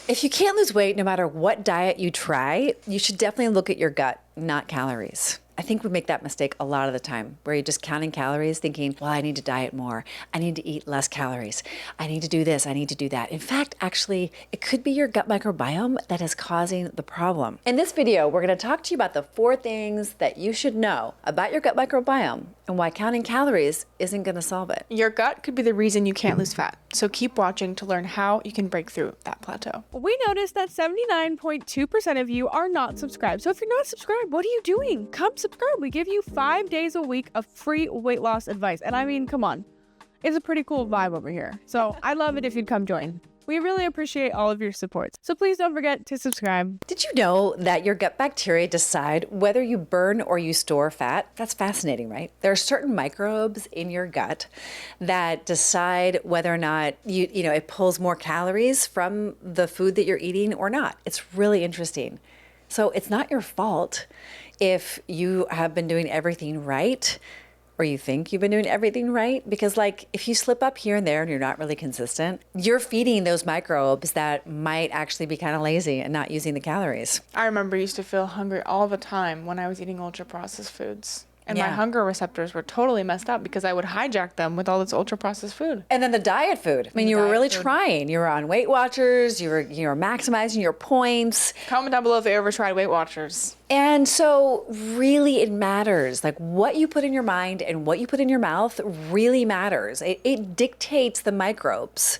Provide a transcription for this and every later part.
If you can't lose weight, no matter what diet you try, you should definitely look at your gut, not calories. I think we make that mistake a lot of the time, where you're just counting calories thinking, well, I need to diet more. I need to eat less calories. I need to do this. I need to do that. In fact, actually, it could be your gut microbiome that is causing the problem. In this video, we're going to talk to you about the 4 things that you should know about your gut microbiome and why counting calories isn't going to solve it. Your gut could be the reason you can't lose fat. So keep watching to learn how you can break through that plateau. We noticed that 79.2% of you are not subscribed. So if you're not subscribed, what are you doing? Come subscribe. We give you 5 days a week of free weight loss advice. And I mean, come on, it's a pretty cool vibe over here. So I'd love it if you'd come join. We really appreciate all of your support. So please don't forget to subscribe. Did you know that your gut bacteria decide whether you burn or you store fat? That's fascinating, right? There are certain microbes in your gut that decide whether or not it pulls more calories from the food that you're eating or not. It's really interesting. So it's not your fault if you have been doing everything right, or you think you've been doing everything right, because if you slip up here and there and you're not really consistent, you're feeding those microbes that might actually be kind of lazy and not using the calories. I remember I used to feel hungry all the time when I was eating ultra processed foods. And my hunger receptors were totally messed up because I would hijack them with all this ultra processed food. And then the diet food. I mean, you were really trying. You were on Weight Watchers. You were maximizing your points. Comment down below if you ever tried Weight Watchers. And so really it matters. What you put in your mind and what you put in your mouth really matters. It dictates the microbes.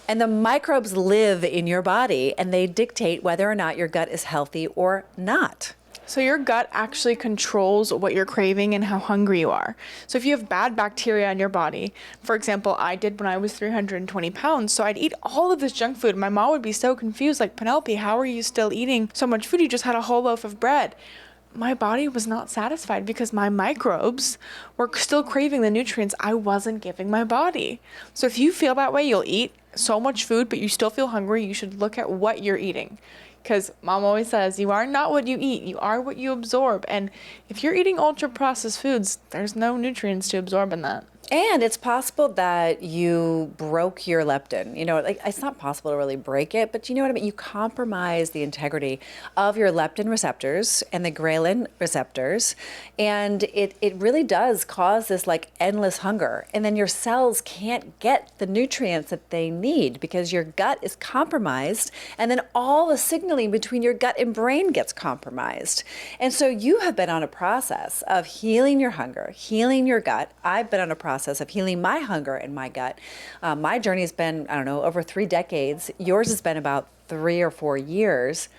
And the microbes live in your body and they dictate whether or not your gut is healthy or not. So your gut actually controls what you're craving and how hungry you are. So if you have bad bacteria in your body, for example, I did when I was 320 pounds, so I'd eat all of this junk food. My mom would be so confused, Penelope, how are you still eating so much food? You just had a whole loaf of bread. My body was not satisfied because my microbes were still craving the nutrients I wasn't giving my body. So if you feel that way, you'll eat so much food, but you still feel hungry, you should look at what you're eating. Because mom always says, you are not what you eat, you are what you absorb. And if you're eating ultra processed foods, there's no nutrients to absorb in that. And it's possible that you broke your leptin. It's not possible to really break it, but you know what I mean? You compromise the integrity of your leptin receptors and the ghrelin receptors. And it really does cause this endless hunger. And then your cells can't get the nutrients that they need because your gut is compromised. And then all the signaling between your gut and brain gets compromised. And so you have been on a process of healing your hunger, healing your gut. I've been on a process of healing my hunger and my gut. My journey has been, over 3 decades. Yours has been about 3 or 4 years.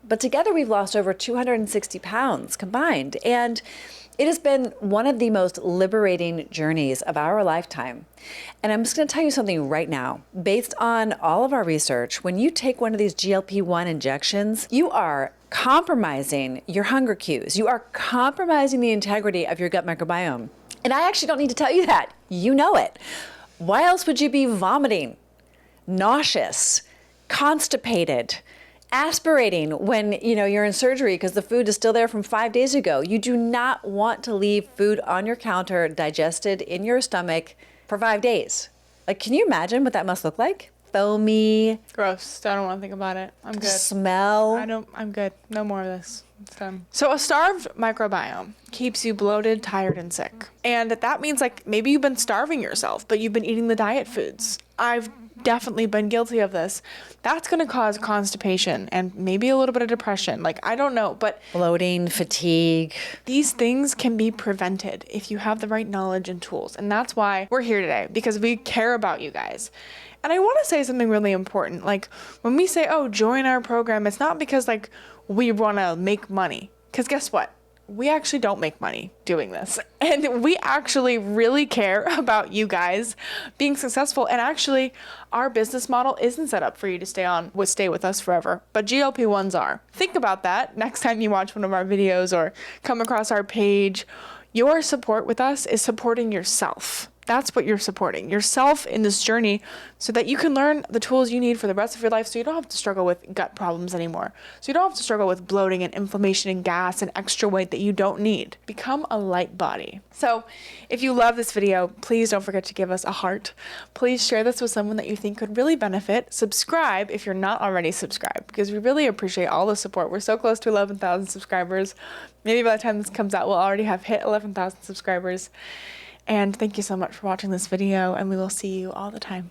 But together we've lost over 260 pounds combined. And it has been one of the most liberating journeys of our lifetime. And I'm just going to tell you something right now. Based on all of our research, when you take one of these GLP-1 injections, you are compromising your hunger cues. You are compromising the integrity of your gut microbiome. And I actually don't need to tell you that. You know it. Why else would you be vomiting, nauseous, constipated, aspirating when you're in surgery because the food is still there from 5 days ago? You do not want to leave food on your counter digested in your stomach for 5 days. Can you imagine what that must look like? Foamy. Gross. I don't want to think about it. I'm good. Smell. I'm good. No more of this. It's done. So a starved microbiome keeps you bloated, tired, and sick. And that means maybe you've been starving yourself, but you've been eating the diet foods. I've definitely been guilty of this. That's going to cause constipation and maybe a little bit of depression. I don't know, but bloating, fatigue. These things can be prevented if you have the right knowledge and tools. And that's why we're here today, because we care about you guys. And I want to say something really important. When we say, join our program, it's not because we want to make money. Because guess what? We actually don't make money doing this. And we actually really care about you guys being successful. And actually, our business model isn't set up for you to stay with us forever. But GLP-1s are. Think about that next time you watch one of our videos or come across our page. Your support with us is supporting yourself. That's what you're supporting yourself in this journey so that you can learn the tools you need for the rest of your life, so you don't have to struggle with gut problems anymore. So you don't have to struggle with bloating and inflammation and gas and extra weight that you don't need. Become a light body. So if you love this video, please don't forget to give us a heart. Please share this with someone that you think could really benefit. Subscribe if you're not already subscribed, because we really appreciate all the support. We're so close to 11,000 subscribers. Maybe by the time this comes out, we'll already have hit 11,000 subscribers. And thank you so much for watching this video, and we will see you all the time.